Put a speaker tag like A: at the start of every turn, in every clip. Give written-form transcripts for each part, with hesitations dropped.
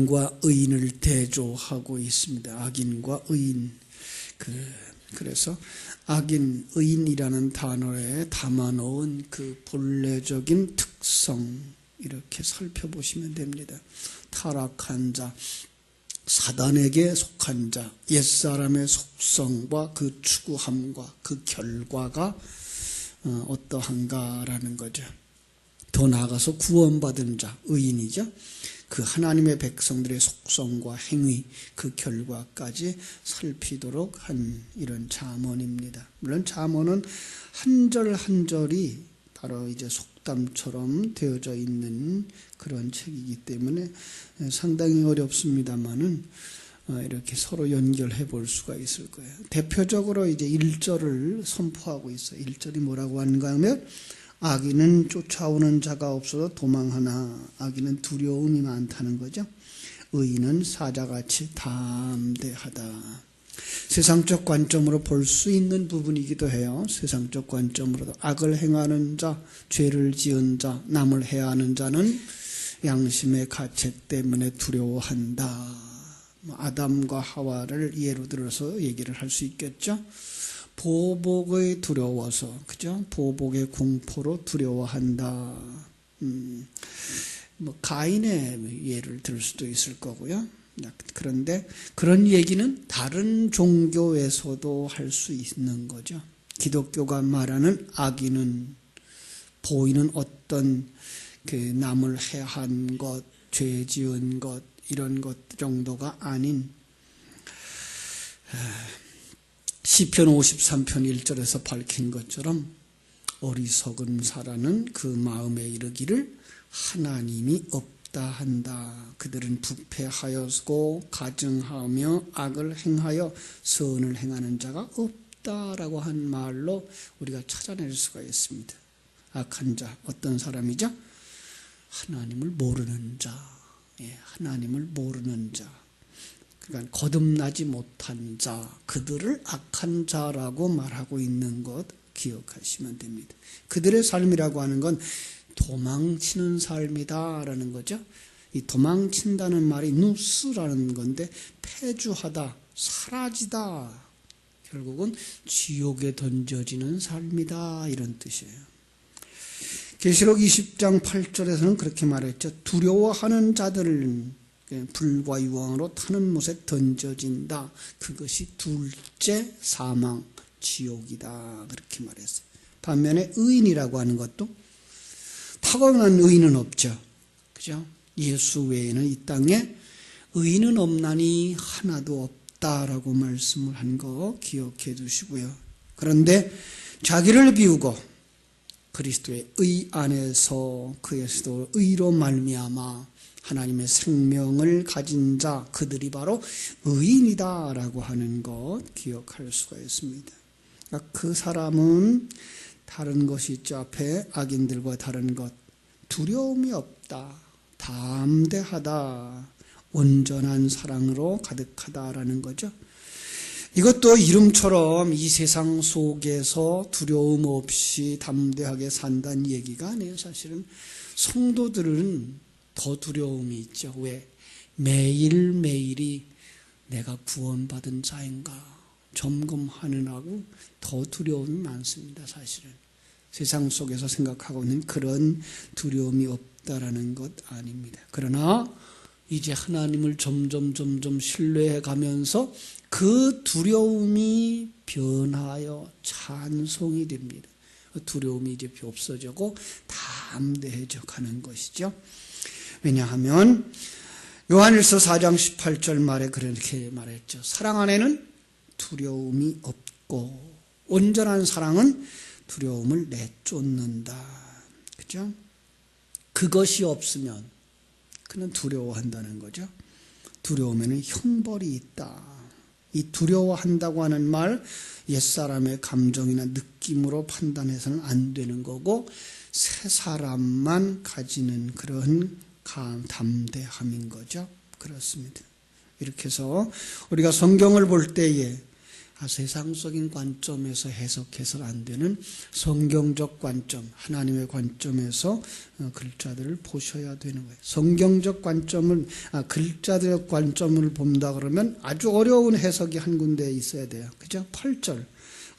A: 악인과 의인을 대조하고 있습니다. 악인과 의인. 그래서 악인, 의인이라는 단어에 담아놓은 그 본래적인 특성 이렇게 살펴보시면 됩니다. 타락한 자, 사단에게 속한 자, 옛사람의 속성과 그 추구함과 그 결과가 어떠한가라는 거죠. 더 나아가서 구원받은 자, 의인이죠. 그 하나님의 백성들의 속성과 행위, 그 결과까지 살피도록 한 이런 잠언입니다. 물론 잠언은 한 절 한 절이 바로 이제 속담처럼 되어져 있는 그런 책이기 때문에 상당히 어렵습니다만은 이렇게 서로 연결해 볼 수가 있을 거예요. 대표적으로 이제 1절을 선포하고 있어요. 1절이 뭐라고 하는가 하면 악인은 쫓아오는 자가 없어도 도망하나 악인은 두려움이 많다는 거죠. 의인은 사자같이 담대하다. 세상적 관점으로 볼 수 있는 부분이기도 해요. 세상적 관점으로도 악을 행하는 자, 죄를 지은 자, 남을 해하는 자는 양심의 가책 때문에 두려워한다. 아담과 하와를 예로 들어서 얘기를 할 수 있겠죠. 보복의 두려워서, 그죠? 보복의 공포로 두려워한다. 가인의 예를 들 수도 있을 거고요. 그런데 그런 얘기는 다른 종교에서도 할 수 있는 거죠. 기독교가 말하는 악인은 보이는 어떤 그 남을 해한 것, 죄 지은 것, 이런 것 정도가 아닌 시편 53편 1절에서 밝힌 것처럼 어리석은 사람은 그 마음에 이르기를 하나님이 없다 한다. 그들은 부패하였고 가증하며 악을 행하여 선을 행하는 자가 없다라고 한 말로 우리가 찾아낼 수가 있습니다. 악한 자, 어떤 사람이죠? 하나님을 모르는 자. 하나님을 모르는 자. 그러니까 거듭나지 못한 자, 그들을 악한 자라고 말하고 있는 것 기억하시면 됩니다. 그들의 삶이라고 하는 건 도망치는 삶이다라는 거죠. 이 도망친다는 말이 누스라는 건데 폐주하다, 사라지다, 결국은 지옥에 던져지는 삶이다 이런 뜻이에요. 계시록 20장 8절에서는 그렇게 말했죠. 두려워하는 자들은 불과 유황으로 타는 못에 던져진다. 그것이 둘째 사망, 지옥이다. 그렇게 말했어요. 반면에 의인이라고 하는 것도 타고난 의인은 없죠. 그죠? 예수 외에는 이 땅에 의인은 없나니 하나도 없다라고 말씀을 한 거 기억해 두시고요. 그런데 자기를 비우고 그리스도의 의 안에서 그리스도 의로 말미암아 하나님의 생명을 가진 자, 그들이 바로 의인이다라고 하는 것 기억할 수가 있습니다. 그러니까 그 사람은 다른 것이 있죠. 앞에 악인들과 다른 것. 두려움이 없다. 담대하다. 온전한 사랑으로 가득하다라는 거죠. 이것도 이름처럼 이 세상 속에서 두려움 없이 담대하게 산다는 얘기가 아니에요. 사실은 성도들은 더 두려움이 있죠. 왜? 매일매일이 내가 구원받은 자인가 점검하느라고 더 두려움이 많습니다. 사실은 세상 속에서 생각하고 있는 그런 두려움이 없다라는 것 아닙니다. 그러나 이제 하나님을 점점 신뢰해 가면서 그 두려움이 변하여 찬송이 됩니다. 두려움이 이제 없어지고 담대해져 가는 것이죠. 왜냐하면 요한일서 4장 18절 말에 그렇게 말했죠. 사랑 안에는 두려움이 없고 온전한 사랑은 두려움을 내쫓는다. 그죠? 그것이 없으면 그는 두려워한다는 거죠. 두려움에는 형벌이 있다. 이 두려워한다고 하는 말 옛사람의 감정이나 느낌으로 판단해서는 안 되는 거고 새 사람만 가지는 그런 담대함인 거죠. 그렇습니다. 이렇게 해서 우리가 성경을 볼 때에 세상적인 관점에서 해석해서는 안 되는 성경적 관점, 하나님의 관점에서 글자들을 보셔야 되는 거예요. 성경적 관점을, 글자들의 관점을 본다 그러면 아주 어려운 해석이 한 군데에 있어야 돼요. 그죠? 8절.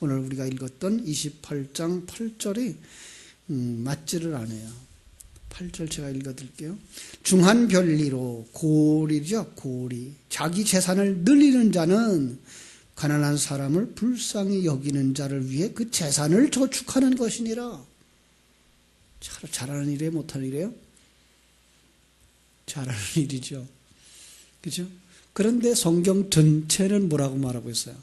A: 오늘 우리가 읽었던 28장 8절이 맞지를 않아요. 8절 제가 읽어드릴게요. 중한 별리로, 고리죠, 고리. 자기 재산을 늘리는 자는 가난한 사람을 불쌍히 여기는 자를 위해 그 재산을 저축하는 것이니라. 잘하는 일이에요, 못하는 일이에요? 잘하는 일이죠. 그죠? 그런데 성경 전체는 뭐라고 말하고 있어요?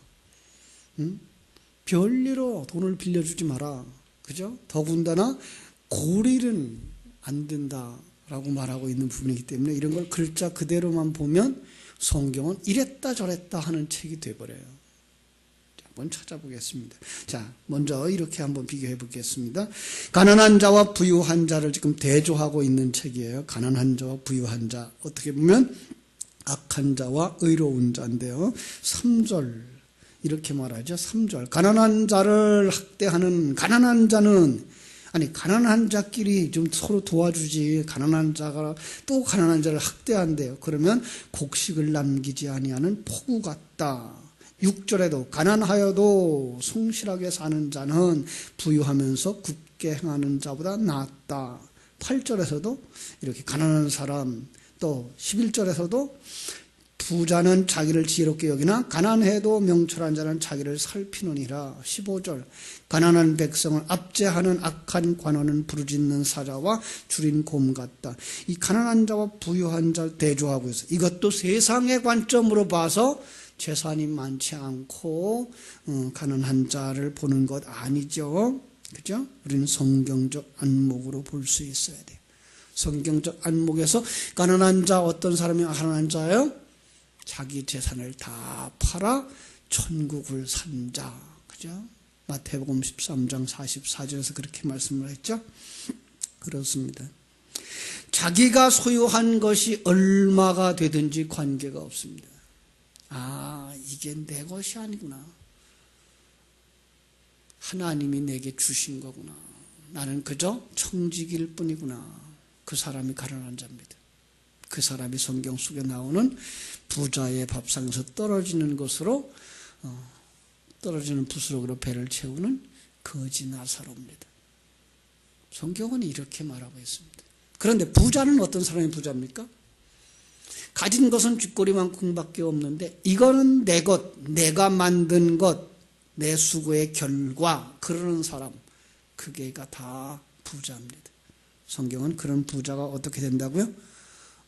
A: 별리로 돈을 빌려주지 마라. 그죠? 더군다나 고리는 안 된다라고 말하고 있는 부분이기 때문에 이런 걸 글자 그대로만 보면 성경은 이랬다 저랬다 하는 책이 돼버려요. 한번 찾아보겠습니다. 자, 먼저 이렇게 한번 비교해 보겠습니다. 가난한 자와 부유한 자를 지금 대조하고 있는 책이에요. 가난한 자와 부유한 자. 어떻게 보면 악한 자와 의로운 자인데요. 3절 이렇게 말하죠. 3절. 가난한 자를 학대하는 가난한 자는, 아니 가난한 자끼리 좀 서로 도와주지, 가난한 자가 또 가난한 자를 학대한대요. 그러면 곡식을 남기지 아니하는 폭우 같다. 6절에도 가난하여도 성실하게 사는 자는 부유하면서 굳게 행하는 자보다 낫다. 8절에서도 이렇게 가난한 사람, 또 11절에서도 부자는 자기를 지혜롭게 여기나 가난해도 명철한 자는 자기를 살피느니라. 15절 가난한 백성을 압제하는 악한 관원은 부르짖는 사자와 줄인 곰 같다. 이 가난한 자와 부유한 자를 대조하고 있어요. 이것도 세상의 관점으로 봐서 재산이 많지 않고 가난한 자를 보는 것 아니죠. 그죠? 우리는 성경적 안목으로 볼 수 있어야 돼요. 성경적 안목에서 가난한 자, 어떤 사람이 가난한 자예요? 자기 재산을 다 팔아 천국을 산 자. 그죠? 마태복음 13장 44절에서 그렇게 말씀을 했죠. 그렇습니다. 자기가 소유한 것이 얼마가 되든지 관계가 없습니다. 이게 내 것이 아니구나. 하나님이 내게 주신 거구나. 나는 그저 청지기일 뿐이구나. 그 사람이 가난한 자입니다. 그 사람이 성경 속에 나오는 부자의 밥상에서 떨어지는 것으로 떨어지는 부스러기로 배를 채우는 거지 나사로입니다. 성경은 이렇게 말하고 있습니다. 그런데 부자는 어떤 사람이 부자입니까? 가진 것은 쥐꼬리만큼밖에 없는데 이거는 내 것, 내가 만든 것, 내 수고의 결과, 그러는 사람, 그게가 다 부자입니다. 성경은 그런 부자가 어떻게 된다고요?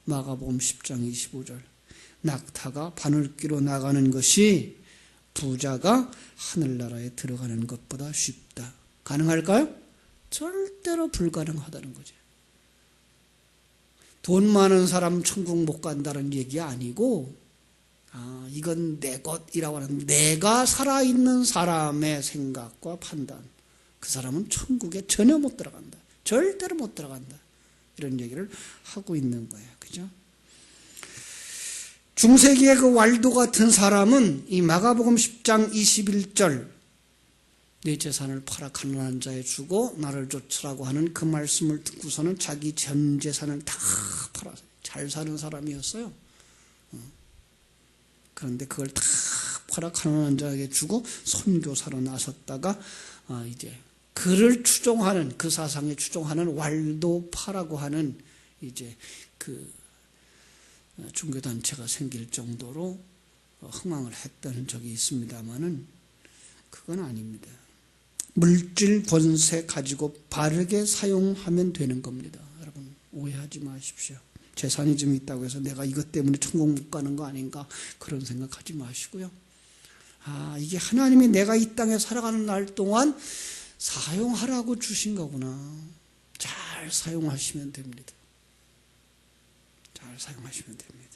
A: 마가복음 10장 25절 낙타가 바늘귀로 나가는 것이 부자가 하늘나라에 들어가는 것보다 쉽다. 가능할까요? 절대로 불가능하다는 거죠. 돈 많은 사람 천국 못 간다는 얘기 아니고, 이건 내 것이라고 하는, 내가 살아있는 사람의 생각과 판단, 그 사람은 천국에 전혀 못 들어간다. 절대로 못 들어간다. 이런 얘기를 하고 있는 거예요. 그죠? 중세기의 그 왈도 같은 사람은 이 마가복음 10장 21절 내 재산을 팔아 가난한 자에 주고 나를 좇으라고 하는 그 말씀을 듣고서는 자기 전 재산을 다 팔아 잘 사는 사람이었어요. 그런데 그걸 다 팔아 가난한 자에게 주고 선교사로 나섰다가 이제 그를 추종하는, 그 사상에 추종하는 왈도파라고 하는 이제 그 종교단체가 생길 정도로 흥망을 했던 적이 있습니다만은 그건 아닙니다. 물질 권세 가지고 바르게 사용하면 되는 겁니다. 여러분 오해하지 마십시오. 재산이 좀 있다고 해서 내가 이것 때문에 천국 못 가는 거 아닌가 그런 생각하지 마시고요. 이게 하나님이 내가 이 땅에 살아가는 날 동안 사용하라고 주신 거구나. 잘 사용하시면 됩니다. 잘 사용하시면 됩니다.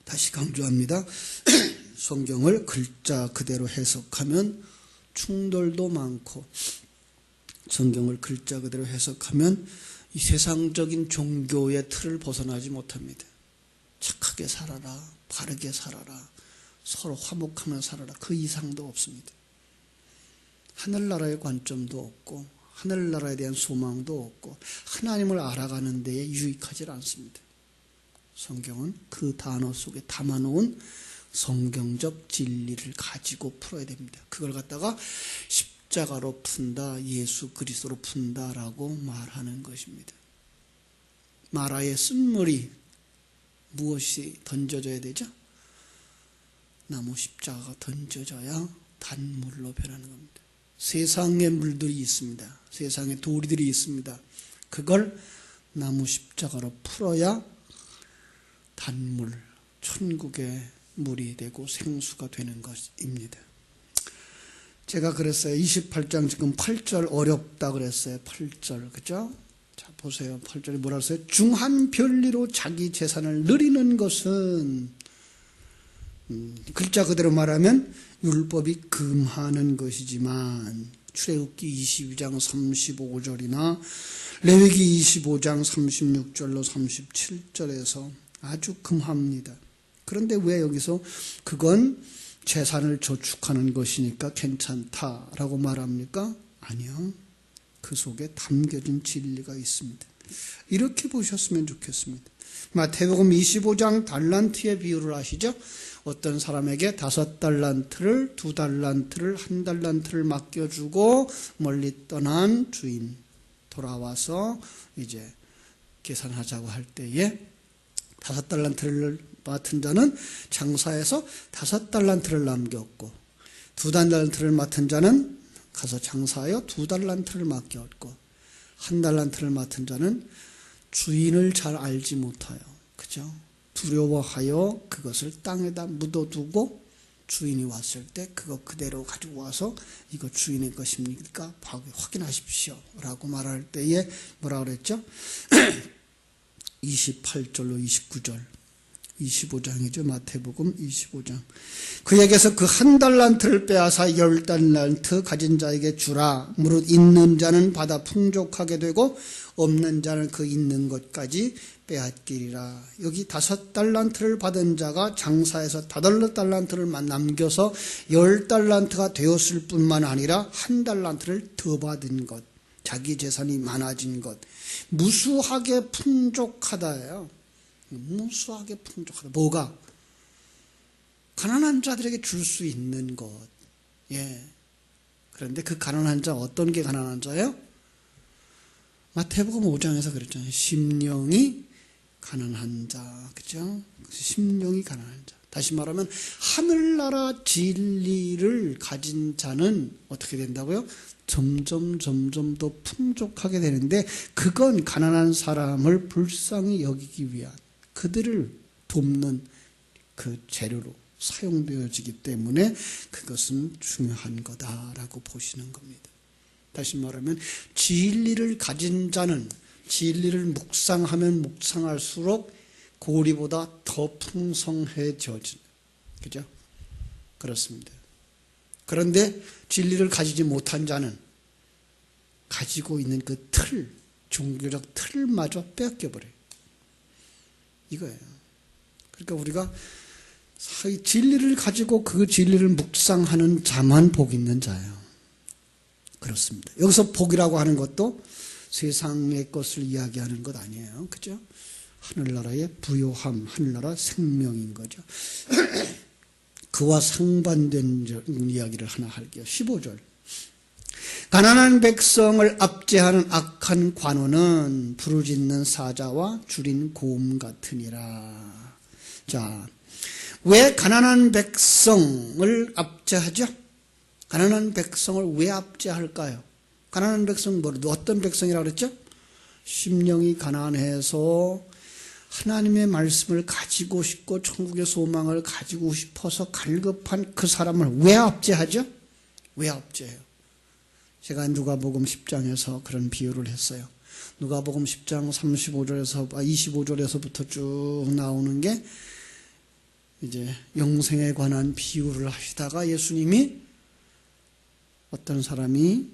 A: 다시 강조합니다. 성경을 글자 그대로 해석하면 충돌도 많고, 성경을 글자 그대로 해석하면 이 세상적인 종교의 틀을 벗어나지 못합니다. 착하게 살아라, 바르게 살아라, 서로 화목하며 살아라. 그 이상도 없습니다. 하늘나라의 관점도 없고 하늘나라에 대한 소망도 없고 하나님을 알아가는 데에 유익하지 않습니다. 성경은 그 단어 속에 담아놓은 성경적 진리를 가지고 풀어야 됩니다. 그걸 갖다가 십자가로 푼다, 예수 그리스도로 푼다라고 말하는 것입니다. 마라의 쓴물이 무엇이 던져져야 되죠? 나무 십자가가 던져져야 단물로 변하는 겁니다. 세상의 물들이 있습니다. 세상의 도리들이 있습니다. 그걸 나무 십자가로 풀어야 단물, 천국의 물이 되고 생수가 되는 것입니다. 제가 그랬어요. 28장 지금 8절 어렵다 그랬어요. 8절, 그죠? 자, 보세요. 8절이 뭐라 했어요? 중한 별리로 자기 재산을 누리는 것은, 글자 그대로 말하면 율법이 금하는 것이지만, 출애굽기 22장 35절이나 레위기 25장 36절로 37절에서 아주 금합니다. 그런데 왜 여기서 그건 재산을 저축하는 것이니까 괜찮다라고 말합니까? 아니요. 그 속에 담겨진 진리가 있습니다. 이렇게 보셨으면 좋겠습니다. 마태복음 25장 달란트의 비유를 아시죠? 어떤 사람에게 5달란트를, 2달란트를, 1달란트를 맡겨주고 멀리 떠난 주인 돌아와서 이제 계산하자고 할 때에 5달란트를 맡은 자는 장사해서 5달란트를 남겼고 2달란트를 맡은 자는 가서 장사하여 2달란트를 맡겼고 1달란트를 맡은 자는 주인을 잘 알지 못하여, 그죠? 두려워하여 그것을 땅에다 묻어두고 주인이 왔을 때 그거 그대로 가지고 와서 이거 주인의 것입니까? 확인하십시오 라고 말할 때에 뭐라 그랬죠? 28절로 29절 25장이죠. 마태복음 25장. 그에게서 그 1달란트를 빼앗아 10달란트 가진 자에게 주라. 무릇 있는 자는 받아 풍족하게 되고 없는 자는 그 있는 것까지 빼앗기리라. 여기 5달란트를 받은 자가 장사해서 5달란트를 남겨서 10달란트가 되었을 뿐만 아니라 1달란트를 더 받은 것, 자기 재산이 많아진 것, 무수하게 풍족하다예요. 무수하게 풍족하다. 뭐가? 가난한 자들에게 줄 수 있는 것. 예. 그런데 그 가난한 자, 어떤 게 가난한 자예요? 마태복음 5장에서 그랬잖아요. 심령이 가난한 자. 그죠? 심령이 가난한 자. 다시 말하면 하늘나라 진리를 가진 자는 어떻게 된다고요? 점점 더 풍족하게 되는데, 그건 가난한 사람을 불쌍히 여기기 위한, 그들을 돕는 그 재료로 사용되어지기 때문에 그것은 중요한 거다라고 보시는 겁니다. 다시 말하면 진리를 가진 자는 진리를 묵상하면 묵상할수록 고리보다 더 풍성해져지는, 그죠? 그렇습니다. 그런데 진리를 가지지 못한 자는 가지고 있는 그 틀, 종교적 틀마저 뺏겨버려요. 이거예요. 그러니까 우리가 진리를 가지고 그 진리를 묵상하는 자만 복 있는 자예요. 그렇습니다. 여기서 복이라고 하는 것도 세상의 것을 이야기하는 것 아니에요. 그죠? 하늘나라의 부요함, 하늘나라 생명인 거죠. 그와 상반된 이야기를 하나 할게요. 15절. 가난한 백성을 압제하는 악한 관원은 부르짖는 사자와 줄인 고음 같으니라. 자, 왜 가난한 백성을 압제하죠? 가난한 백성을 왜 압제할까요? 가난한 백성은 어떤 백성이라고 그랬죠? 심령이 가난해서 하나님의 말씀을 가지고 싶고 천국의 소망을 가지고 싶어서 갈급한 그 사람을 왜 압제하죠? 왜 압제해요? 제가 누가복음 10장에서 그런 비유를 했어요. 누가복음 10장 25절에서부터 쭉 나오는 게 이제 영생에 관한 비유를 하시다가 예수님이 어떤 사람이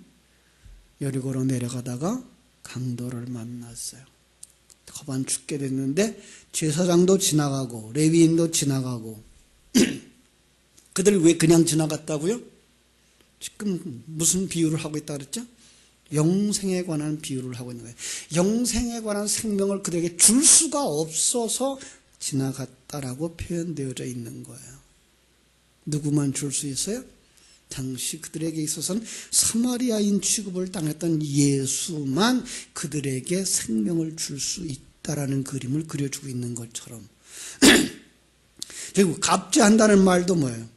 A: 여리고로 내려가다가 강도를 만났어요. 거반 죽게 됐는데 제사장도 지나가고 레위인도 지나가고 그들 왜 그냥 지나갔다고요? 지금 무슨 비유를 하고 있다 그랬죠? 영생에 관한 비유를 하고 있는 거예요. 영생에 관한 생명을 그들에게 줄 수가 없어서 지나갔다라고 표현되어져 있는 거예요. 누구만 줄 수 있어요? 당시 그들에게 있어서는 사마리아인 취급을 당했던 예수만 그들에게 생명을 줄 수 있다라는 그림을 그려주고 있는 것처럼. 그리고 갑제한다는 말도 뭐예요?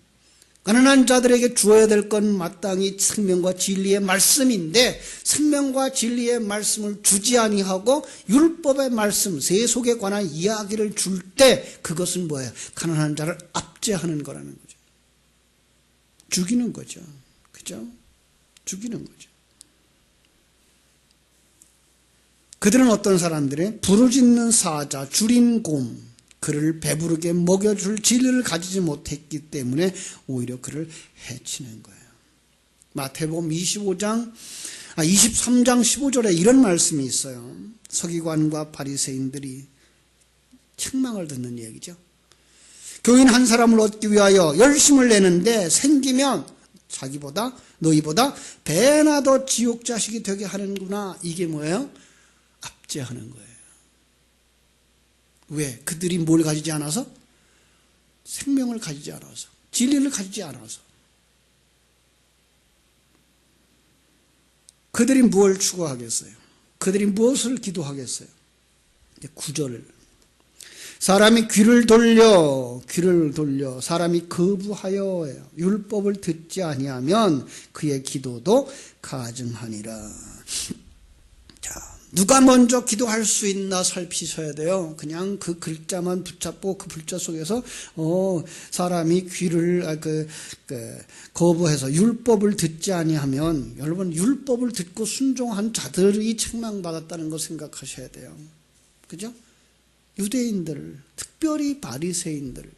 A: 가난한 자들에게 주어야 될 건 마땅히 생명과 진리의 말씀인데 생명과 진리의 말씀을 주지 아니하고 율법의 말씀, 세속에 관한 이야기를 줄 때 그것은 뭐예요? 가난한 자를 압제하는 거라는 거죠. 죽이는 거죠. 그죠? 죽이는 거죠. 그들은 어떤 사람들이 부르짖는 사자, 줄인 곰, 그를 배부르게 먹여줄 진리를 가지지 못했기 때문에 오히려 그를 해치는 거예요. 마태복음 23장 15절에 이런 말씀이 있어요. 서기관과 바리새인들이 책망을 듣는 얘기죠. 교인 한 사람을 얻기 위하여 열심을 내는데 생기면 너희보다 배나 더 지옥 자식이 되게 하는구나. 이게 뭐예요? 압제하는 거예요. 왜? 그들이 뭘 가지지 않아서? 생명을 가지지 않아서, 진리를 가지지 않아서. 그들이 무엇을 추구하겠어요? 그들이 무엇을 기도하겠어요? 9절. 사람이 귀를 돌려 사람이 거부하여 율법을 듣지 아니하면 그의 기도도 가증하니라. 자, 누가 먼저 기도할 수 있나 살피셔야 돼요. 그냥 그 글자만 붙잡고 그 글자 속에서 사람이 귀를 거부해서 율법을 듣지 아니하면, 여러분 율법을 듣고 순종한 자들이 책망받았다는 거 생각하셔야 돼요. 그죠? 유대인들, 특별히 바리새인들,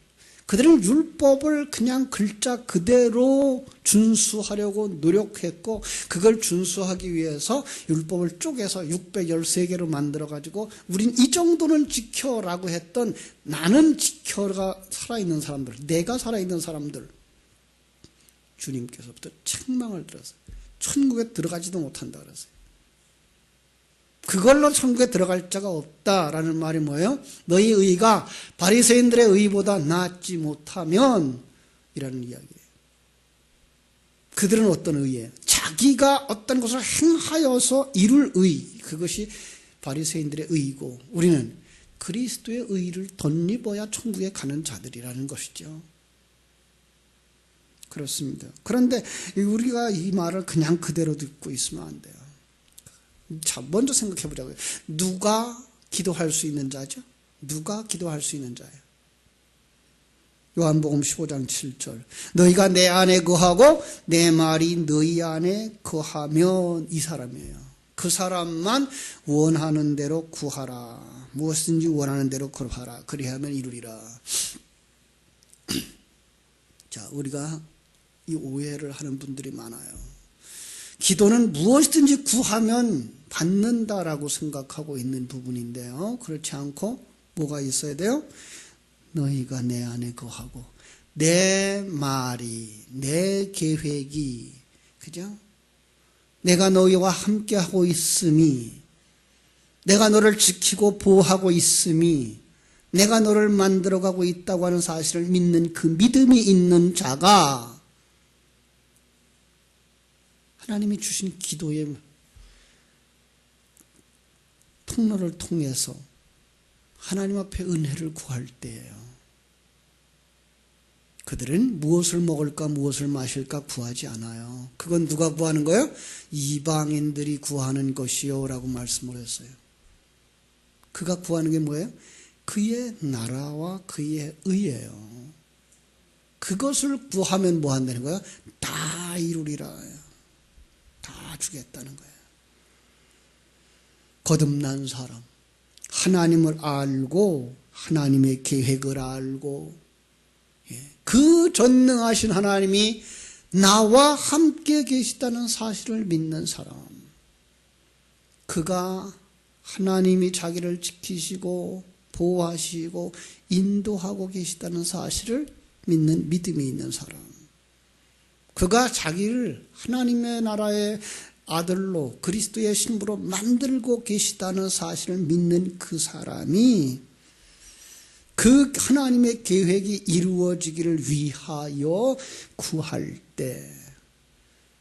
A: 그들은 율법을 그냥 글자 그대로 준수하려고 노력했고 그걸 준수하기 위해서 율법을 쪼개서 613개로 만들어가지고 우린 이 정도는 지켜라고 했던 나는 지켜가 살아있는 사람들, 내가 살아있는 사람들, 주님께서부터 책망을 들었어요. 천국에 들어가지도 못한다 그랬어요. 그걸로 천국에 들어갈 자가 없다라는 말이 뭐예요? 너희 의가 바리새인들의 의보다 낫지 못하면 이라는 이야기예요. 그들은 어떤 의예요? 자기가 어떤 것을 행하여서 이룰 의, 그것이 바리새인들의 의이고 우리는 그리스도의 의를 덧입어야 천국에 가는 자들이라는 것이죠. 그렇습니다. 그런데 우리가 이 말을 그냥 그대로 듣고 있으면 안 돼요. 자, 먼저 생각해 보자고요. 누가 기도할 수 있는 자죠? 누가 기도할 수 있는 자예요? 요한복음 15장 7절. 너희가 내 안에 거하고 내 말이 너희 안에 거하면 이 사람이에요. 그 사람만 원하는 대로 구하라. 무엇인지 원하는 대로 구하라. 그리하면 이루리라. 자, 우리가 이 오해를 하는 분들이 많아요. 기도는 무엇이든지 구하면 받는다라고 생각하고 있는 부분인데요. 그렇지 않고 뭐가 있어야 돼요? 너희가 내 안에 거하고 내 말이, 내 계획이, 그죠? 내가 너희와 함께하고 있음이, 내가 너를 지키고 보호하고 있음이, 내가 너를 만들어가고 있다고 하는 사실을 믿는 그 믿음이 있는 자가 하나님이 주신 기도의 통로를 통해서 하나님 앞에 은혜를 구할 때예요. 그들은 무엇을 먹을까 무엇을 마실까 구하지 않아요. 그건 누가 구하는 거예요? 이방인들이 구하는 것이요 라고 말씀을 했어요. 그가 구하는 게 뭐예요? 그의 나라와 그의 의예요. 그것을 구하면 뭐 한다는 거예요? 다 이루리라. 다 주겠다는 거예요. 거듭난 사람, 하나님을 알고 하나님의 계획을 알고 그 전능하신 하나님이 나와 함께 계시다는 사실을 믿는 사람, 그가 하나님이 자기를 지키시고 보호하시고 인도하고 계시다는 사실을 믿는 믿음이 있는 사람, 그가 자기를 하나님의 나라의 아들로 그리스도의 신부로 만들고 계시다는 사실을 믿는 그 사람이 그 하나님의 계획이 이루어지기를 위하여 구할 때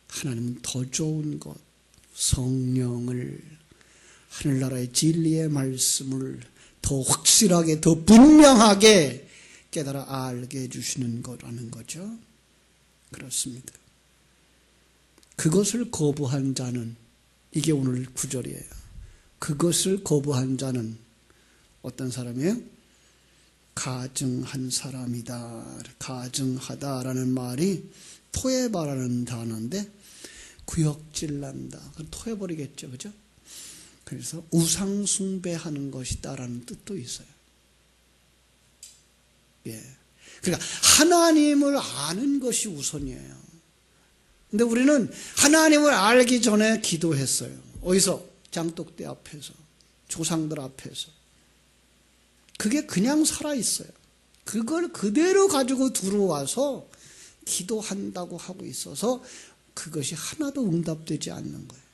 A: 하나님은 더 좋은 것, 성령을, 하늘나라의 진리의 말씀을 더 확실하게, 더 분명하게 깨달아 알게 해주시는 거라는 거죠. 그렇습니다. 그것을 거부한 자는, 이게 오늘 구절이에요. 그것을 거부한 자는 어떤 사람이에요? 가증한 사람이다. 가증하다라는 말이 토해바라는 단어인데 구역질난다. 그럼 토해버리겠죠, 그죠? 그래서 우상숭배하는 것이다라는 뜻도 있어요. 예. 그러니까 하나님을 아는 것이 우선이에요. 근데 우리는 하나님을 알기 전에 기도했어요. 어디서? 장독대 앞에서, 조상들 앞에서. 그게 그냥 살아있어요. 그걸 그대로 가지고 들어와서 기도한다고 하고 있어서 그것이 하나도 응답되지 않는 거예요.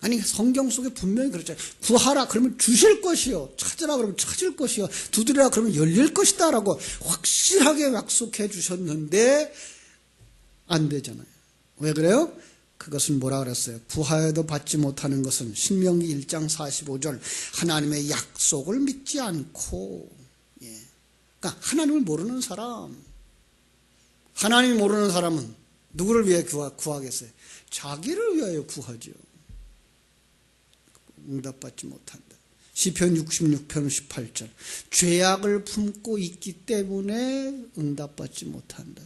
A: 아니, 성경 속에 분명히 그렇잖아요. 구하라 그러면 주실 것이요, 찾으라 그러면 찾을 것이요, 두드리라 그러면 열릴 것이다 라고 확실하게 약속해 주셨는데 안 되잖아요. 왜 그래요? 그것은 뭐라 그랬어요? 구하여도 받지 못하는 것은 신명기 1장 45절 하나님의 약속을 믿지 않고, 예. 그러니까 하나님을 모르는 사람, 하나님을 모르는 사람은 누구를 위해 구하겠어요? 자기를 위하여 구하죠. 응답받지 못한다. 시편 66편 18절 죄악을 품고 있기 때문에 응답받지 못한다.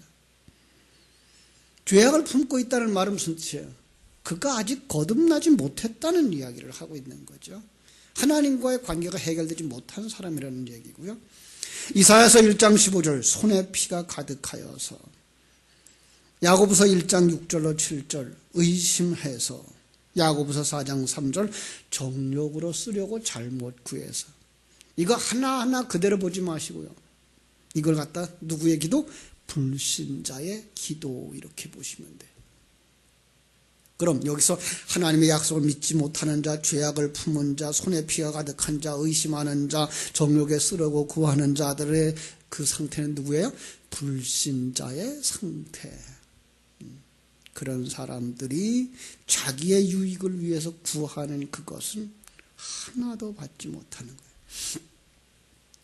A: 죄악을 품고 있다는 말은 무슨 뜻이에요? 그가 아직 거듭나지 못했다는 이야기를 하고 있는 거죠. 하나님과의 관계가 해결되지 못한 사람이라는 얘기고요. 이사야서 1장 15절 손에 피가 가득하여서, 야고보서 1장 6절로 7절 의심해서, 야고보서 4장 3절 정욕으로 쓰려고 잘못 구해서. 이거 하나하나 그대로 보지 마시고요. 이걸 갖다 누구의 기도? 불신자의 기도, 이렇게 보시면 돼요. 그럼 여기서 하나님의 약속을 믿지 못하는 자, 죄악을 품은 자, 손에 피가 가득한 자, 의심하는 자, 정욕에 쓰려고 구하는 자들의 그 상태는 누구예요? 불신자의 상태. 그런 사람들이 자기의 유익을 위해서 구하는 그것은 하나도 받지 못하는 거예요.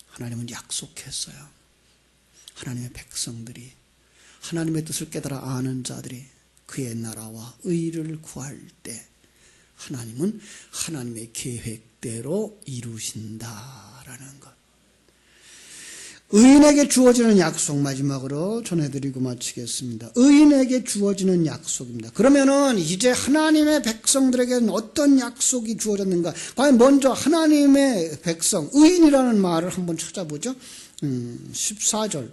A: 하나님은 약속했어요. 하나님의 백성들이, 하나님의 뜻을 깨달아 아는 자들이 그의 나라와 의를 구할 때 하나님은 하나님의 계획대로 이루신다라는 것. 의인에게 주어지는 약속, 마지막으로 전해드리고 마치겠습니다. 의인에게 주어지는 약속입니다. 그러면은 이제 하나님의 백성들에게는 어떤 약속이 주어졌는가? 과연 먼저 하나님의 백성, 의인이라는 말을 한번 찾아보죠. 14절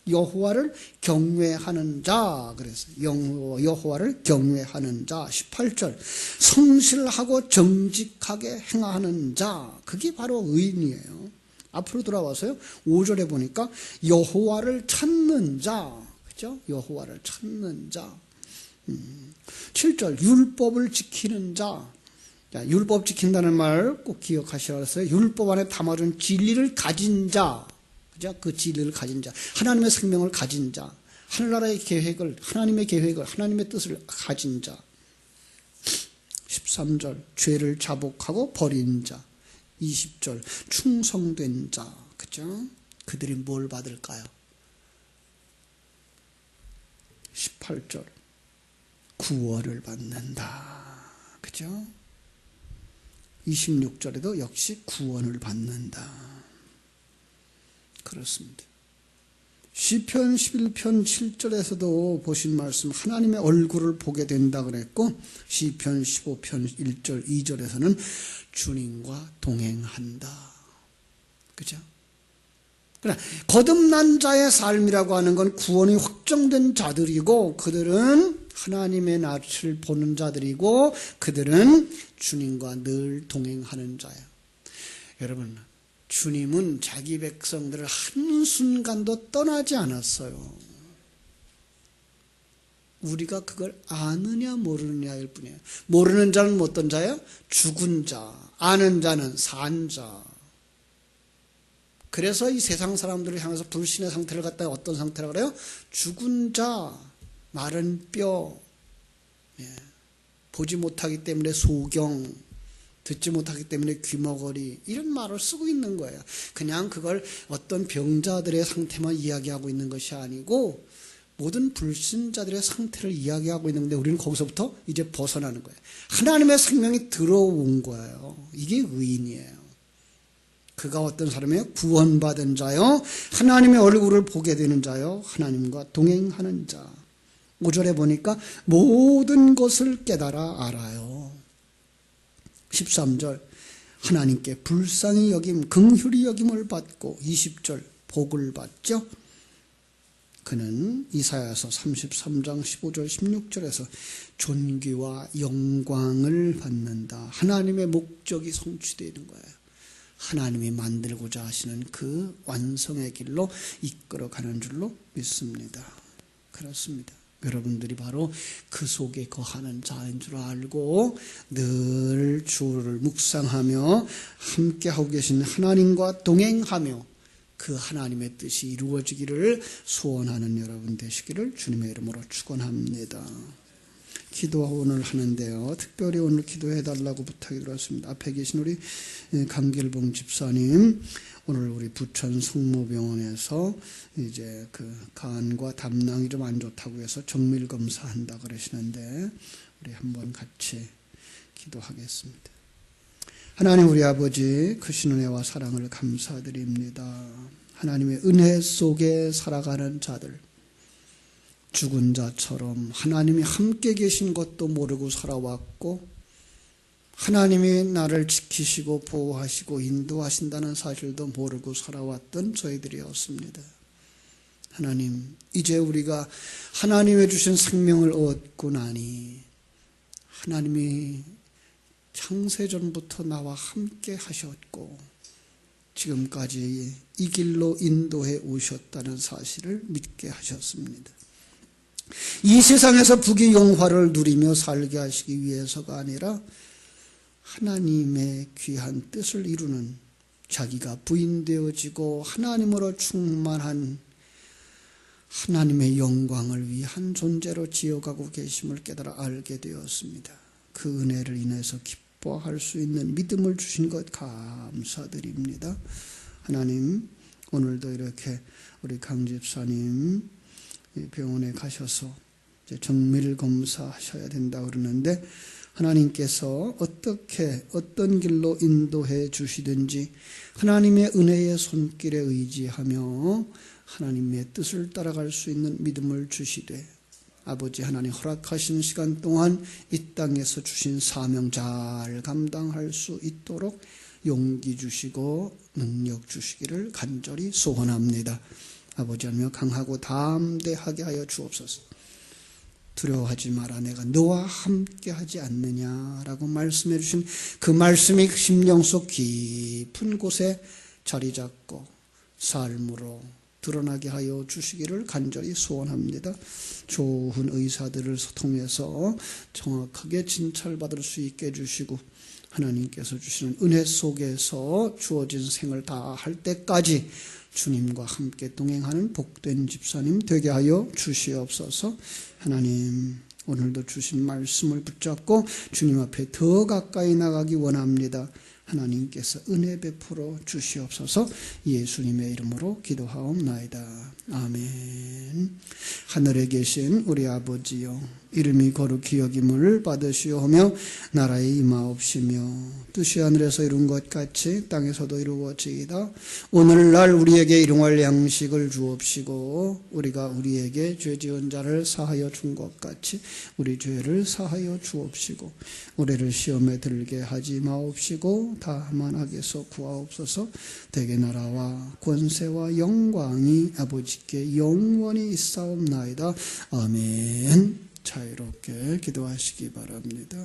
A: 여호와를 경외하는 자, 그래서 여호와를 경외하는 자. 18절 성실하고 정직하게 행하는 자, 그게 바로 의인이에요. 앞으로 돌아와서요, 5절에 보니까 여호와를 찾는 자, 그죠? 여호와를 찾는 자. 7절 율법을 지키는 자. 자, 율법 지킨다는 말 꼭 기억하셔야 해서요. 율법 안에 담아준 진리를 가진 자, 그죠? 그 진리를 가진 자, 하나님의 생명을 가진 자, 하늘나라의 계획을, 하나님의 계획을, 하나님의 뜻을 가진 자. 13절 죄를 자복하고 버린 자. 20절 충성된 자, 그죠? 그들이 뭘 받을까요? 18절 구원을 받는다, 그죠? 26절에도 역시 구원을 받는다. 그렇습니다. 시편 11편 7절에서도 보신 말씀, 하나님의 얼굴을 보게 된다 그랬고, 시편 15편 1절 2절에서는 주님과 동행한다, 그죠? 그러나 거듭난 자의 삶이라고 하는 건 구원이 확정된 자들이고, 그들은 하나님의 낯을 보는 자들이고 그들은 주님과 늘 동행하는 자예요. 여러분, 주님은 자기 백성들을 한순간도 떠나지 않았어요. 우리가 그걸 아느냐 모르느냐일 뿐이에요. 모르는 자는 어떤 자예요? 죽은 자. 아는 자는 산 자. 그래서 이 세상 사람들을 향해서 불신의 상태를 갖다가 어떤 상태라고 그래요? 죽은 자, 마른 뼈, 보지 못하기 때문에 소경, 듣지 못하기 때문에 귀머거리, 이런 말을 쓰고 있는 거예요. 그냥 그걸 어떤 병자들의 상태만 이야기하고 있는 것이 아니고 모든 불신자들의 상태를 이야기하고 있는데 우리는 거기서부터 이제 벗어나는 거예요. 하나님의 생명이 들어온 거예요. 이게 의인이에요. 그가 어떤 사람이에요? 구원받은 자요, 하나님의 얼굴을 보게 되는 자요, 하나님과 동행하는 자. 5절에 보니까 모든 것을 깨달아 알아요. 13절 하나님께 불쌍히 여김, 긍휼히 여김을 받고 20절 복을 받죠. 그는 이사야서 33장 15절 16절에서 존귀와 영광을 받는다. 하나님의 목적이 성취되는 거예요. 하나님이 만들고자 하시는 그 완성의 길로 이끌어가는 줄로 믿습니다. 그렇습니다. 여러분들이 바로 그 속에 거하는 자인 줄 알고 늘 주를 묵상하며 함께하고 계신 하나님과 동행하며 그 하나님의 뜻이 이루어지기를 소원하는 여러분 되시기를 주님의 이름으로 축원합니다. 기도 오늘 하는데요, 특별히 오늘 기도해 달라고 부탁이 들어왔습니다. 앞에 계신 우리 강길봉 집사님, 오늘 우리 부천 성모병원에서 이제 그 간과 담낭이 좀 안 좋다고 해서 정밀 검사한다 그러시는데 우리 한번 같이 기도하겠습니다. 하나님 우리 아버지, 크신 은혜와 사랑을 감사드립니다. 하나님의 은혜 속에 살아가는 자들, 죽은 자처럼 하나님이 함께 계신 것도 모르고 살아왔고 하나님이 나를 지키시고 보호하시고 인도하신다는 사실도 모르고 살아왔던 저희들이었습니다. 하나님, 이제 우리가 하나님의 주신 생명을 얻고 나니 하나님이 창세전부터 나와 함께 하셨고 지금까지 이 길로 인도해 오셨다는 사실을 믿게 하셨습니다. 이 세상에서 부귀영화를 누리며 살게 하시기 위해서가 아니라 하나님의 귀한 뜻을 이루는, 자기가 부인되어지고 하나님으로 충만한 하나님의 영광을 위한 존재로 지어가고 계심을 깨달아 알게 되었습니다. 그 은혜를 인해서 기뻐할 수 있는 믿음을 주신 것 감사드립니다. 하나님, 오늘도 이렇게 우리 강 집사님 병원에 가셔서 이제 정밀 검사하셔야 된다 그러는데 하나님께서 어떻게 어떤 길로 인도해 주시든지 하나님의 은혜의 손길에 의지하며 하나님의 뜻을 따라갈 수 있는 믿음을 주시되 아버지 하나님 허락하신 시간 동안 이 땅에서 주신 사명 잘 감당할 수 있도록 용기 주시고 능력 주시기를 간절히 소원합니다. 아버지 하나님 강하고 담대하게 하여 주옵소서. 두려워하지 마라, 내가 너와 함께 하지 않느냐라고 말씀해 주신 그 말씀이 심령 속 깊은 곳에 자리 잡고 삶으로 드러나게 하여 주시기를 간절히 소원합니다. 좋은 의사들을 통해서 정확하게 진찰받을 수 있게 해주시고 하나님께서 주시는 은혜 속에서 주어진 생을 다할 때까지 주님과 함께 동행하는 복된 집사님 되게 하여 주시옵소서. 하나님, 오늘도 주신 말씀을 붙잡고 주님 앞에 더 가까이 나가기 원합니다. 하나님께서 은혜 베풀어 주시옵소서. 예수님의 이름으로 기도하옵나이다. 아멘. 하늘에 계신 우리 아버지여, 이름이 거룩히 여김을 받으시오며 나라에 임하옵시며 뜻이 하늘에서 이룬 것 같이 땅에서도 이루어지이다. 오늘날 우리에게 일용할 양식을 주옵시고 우리가 우리에게 죄 지은 자를 사하여 준 것 같이 우리 죄를 사하여 주옵시고 우리를 시험에 들게 하지 마옵시고 다만 악에서 구하옵소서. 대개 나라와 권세와 영광이 아버지께 영원히 있사옵나이다. 아멘. 자유롭게 기도하시기 바랍니다.